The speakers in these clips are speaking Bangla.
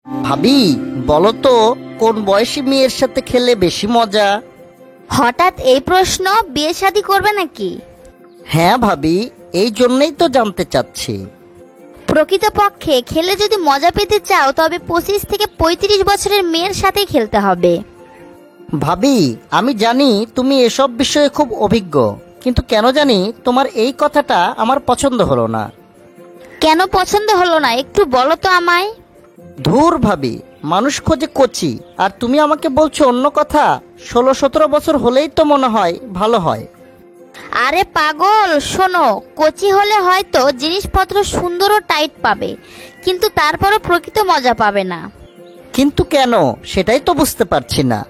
ভাবি, বলো তো কোন বয়সী মেয়ের সাথে খেলে বেশি মজা? হঠাৎ এই প্রশ্ন? বিয়ে শাদী করবে নাকি? হ্যাঁ ভাবি, এই জন্যই তো জানতে চাচ্ছি। প্রকৃতপক্ষে খেলে যদি মজা পেতে চাও তবে 25 থেকে 35 বছরের মেয়ের সাথে খেলতে হবে। ভাবি, আমি জানি তুমি এসব বিষয়ে খুব অভিজ্ঞ, কিন্তু কেন জানি তোমার এই কথাটা আমার পছন্দ হলো না। কেন পছন্দ হলো না একটু বলো তো আমায়। ধুর ভাবি, মানুষ খোঁজে কচি, আর তুমি আমাকে বলছো অন্য কথা। 16-17 বছর হলেই তো মনে হয় ভালো হয়। আরে পাগল, শোনো, কচি হলে হয়তো জিনিসপত্র সুন্দর ও টাইট পাবে, কিন্তু তারপরও প্রকৃত মজা পাবে না। কিন্তু কেন, সেটাই তো বুঝতে পারছি না।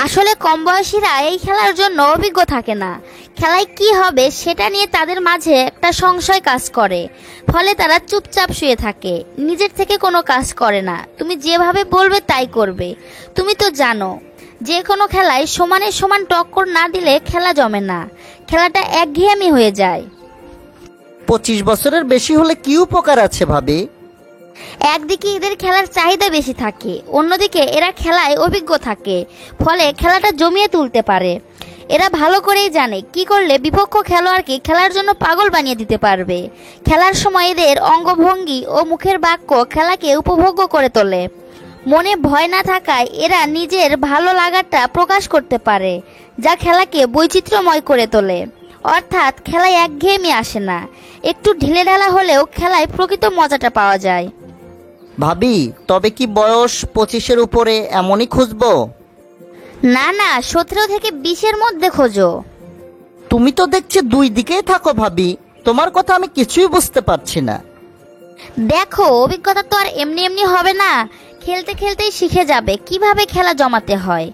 আসলে কম বয়সীরা এই খেলার জন্য অভিজ্ঞ থাকে না। খেলায় কি হবে সেটা নিয়ে তাদের মাঝে একটা সংশয় কাজ করে, ফলে তারা চুপচাপ শুয়ে থাকে, নিজের থেকে কোনো কাজ করে না। তুমি যেভাবে বলবে তাই করবে। তুমি তো জানো, যে কোনো খেলায় সমানে সমান টক্কর না দিলে খেলা জমে না, খেলাটা একঘেয়েমি হয়ে যায়। 25 বছরের বেশি হলে কি উপকার আছে ভাবি? একদিকে এদের খেলার চাহিদা বেশি থাকে, অন্যদিকে এরা খেলায় অভিজ্ঞ থাকে, ফলে খেলাটা জমিয়ে তুলতে পারে। এরা ভালো করেই জানে কি করলে বিপক্ষ খেলোয়াড়কে খেলার জন্য পাগল বানিয়ে দিতে পারবে। খেলার সময় এদের অঙ্গভঙ্গি ও মুখের বাক্য খেলাকে উপভোগ্য করে তোলে। মনে ভয় না থাকায় এরা নিজের ভালো লাগাটা প্রকাশ করতে পারে, যা খেলাকে বৈচিত্র্যময় করে তোলে। অর্থাৎ খেলায় একঘেয়েমি আসে না, একটু ঢিলেঢালা হলেও খেলায় প্রকৃত মজাটা পাওয়া যায়। ভাবি, তবে কি বয়স 25-এর উপরে এমনই খুঁজবো? না না, 17 থেকে 20-এর মধ্যে খোঁজো। তুমি তো দেখছি দুই দিকেই থাকো ভাবি, তোমার কথা আমি কিছুই বুঝতে পারছি না। দেখো, অভিজ্ঞতা তো আর এমনি এমনি হবে না, খেলতে খেলতেই শিখে যাবে কিভাবে খেলা জমাতে হয়।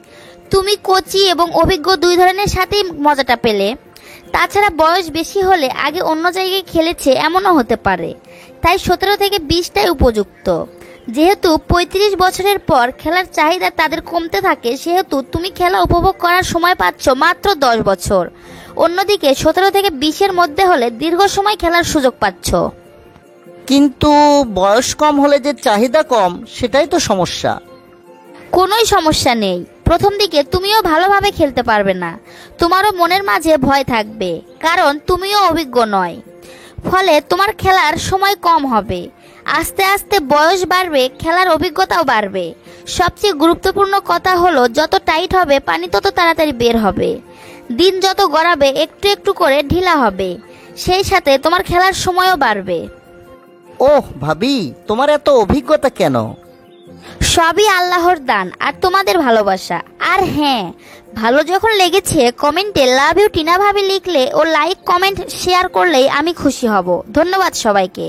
তুমি কোচি এবং অভিজ্ঞ দুই ধরনের সাথেই মজাটা পেলে। তাছাড়া বয়স বেশি হলে আগে অন্য জায়গায় খেলেছে এমনও হতে পারে, তাই 17 থেকে 20টাই উপযুক্ত। যেহেতু 35 বছরের পর খেলার চাহিদা তাদের কমতে থাকে, সেহেতু তুমি খেলা উপভোগ করার সময় পাচ্ছ মাত্র 10 বছর। অন্যদিকে 17 থেকে 20-এর মধ্যে হলে দীর্ঘ সময় খেলার সুযোগ পাচ্ছ। কিন্তু বয়স কম হলে যে চাহিদা কম, সেটাই তো সমস্যা। কোনোই সমস্যা নেই, প্রথম দিকে তুমিও ভালোভাবে খেলতে পারবে না, তোমারও মনের মাঝে ভয় থাকবে, কারণ তুমিও অভিজ্ঞ নয়। ফলে তোমার খেলার সময় কম হবে। আস্তে আস্তে বয়স বাড়বে, খেলার অভিজ্ঞতাও বাড়বে। সবচেয়ে গুরুত্বপূর্ণ কথা হলো, যত টাইট হবে পানি তত তাড়াতাড়ি বের হবে। দিন যত গড়াবে একটু একটু করে ঢিলা হবে, সেই সাথে তোমার খেলার সময়ও বাড়বে। ওহ ভাবি, তোমার এত অভিজ্ঞতা কেন? সবই আল্লাহর দান আর তোমাদের ভালোবাসা। আর হ্যাঁ, ভালো যখন লেগেছে কমেন্টে লাভ ইউ টিনা ভাবি লিখলে ও লাইক কমেন্ট শেয়ার করলেই আমি খুশি হব। ধন্যবাদ সবাইকে।